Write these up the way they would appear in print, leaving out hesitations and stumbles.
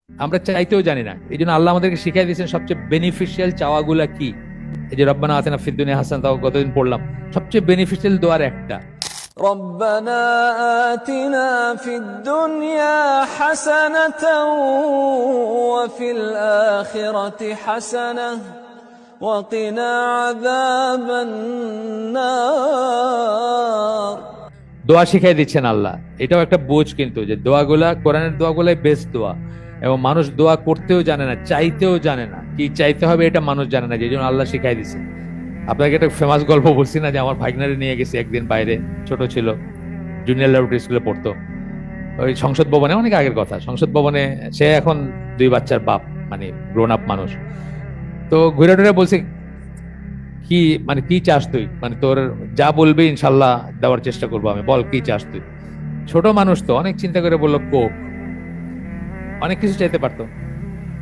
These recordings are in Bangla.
আমরা চাইতেও জানি না। এই জন্য আল্লাহ আমাদেরকে শিখাই দিয়েছেন সবচেয়ে বেনিফিশিয়াল চাওয়াগুলা কি। এই যে রব্বানা আতিনা ফিদ দুনিয়া হাসানাহ, তাও গতদিন পড়লাম, সবচেয়ে বেনিফিশিয়াল দোয়ার একটা। ربنا آتنا في الدنيا حسنة وفي الآخرة حسنة وقنا عذاب النار। দোয়া শিখাই দিচ্ছেন আল্লাহ। এটাও একটা বোঝ কিন্তু, যে দোয়াগুলা, কোরআনের দোয়াগুলাই বেস্ট দোয়া। এবং মানুষ দোয়া করতেও জানে না, চাইতেও জানে না, কি চাইতে হবে এটা মানুষ জানে না, যে জন্য আল্লাহ শিখাই দিচ্ছে। আপনাকে একটা ফেমাস গল্প বলছি না, যে আমার ভাগনারে নিয়ে গেছি একদিন বাইরে, ছোট ছিল, জুনিয়র ল্যাবরেটরি স্কুলে পড়তো, ওই সংসদ ভবনে, অনেক আগের কথা, সংসদ ভবনে। সে এখন 2 বাচ্চার বাপ, মানে গ্রোন আপ মানুষ। তো ঘুরে টুরে বলছি, কি মানে কি চাস তুই, মানে তোর যা বলবি ইনশাল্লাহ দেওয়ার চেষ্টা করবো আমি, বল কি চাস তুই। ছোট মানুষ তো অনেক চিন্তা করে বললো কোক। অনেক কিছু চাইতে পারতো,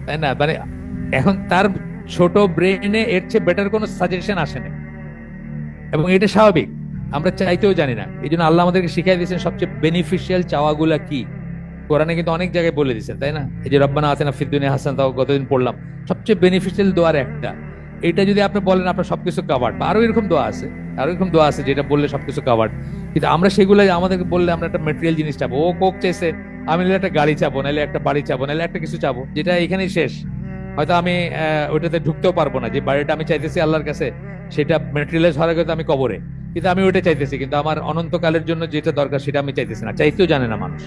তাই না? মানে এখন তার ছোট ব্রেনে এর চেয়ে বেটার কোনো সাজেশন আসে না, এবং এটা স্বাভাবিক। আমরা চাইতেও জানি না। এই জন্য আল্লাহ আমাদেরকে শিখাই দিয়েছেন সবচেয়ে বেনিফিশিয়াল চাওয়াগুলা কি। কোরআনে কিন্তু অনেক জায়গায় বলে দিচ্ছেন, তাই না? এই যে রব্বানা আতিনা ফিদ দুনিয়া হাসানাহ, তাও গতদিন পড়লাম, সবচেয়ে বেনিফিশিয়াল দোয়ার একটা। এটা যদি আপনি বলেন আপনার সবকিছু কাভার্ড, বা আরো এরকম দোয়া আছে, আরো এরকম দোয়া আছে যেটা বললে সবকিছু কাভার্ড। কিন্তু আমরা সেগুলো আমাদেরকে বললে আমরা একটা মেটেরিয়াল জিনিস চাবো। ও কোক চাইছে, আমি নাহলে একটা গাড়ি চাবো, নাহলে একটা বাড়ি চাবো, নাহলে একটা কিছু চাবো, যেটা এখানেই শেষ। হয়তো আমি ওইটাতে ঢুকতেও পারবো না। যে বাড়িটা আমি চাইতেছি আল্লাহর কাছে, সেটা মেটেরিয়ালাইজ হওয়ার আগে তো আমি কবরে, কিন্তু আমি ওইটা চাইতেছি। কিন্তু আমার অনন্তকালের জন্য যেটা দরকার সেটা আমি চাইতেছি না, চাইতেও জানে না মানুষ।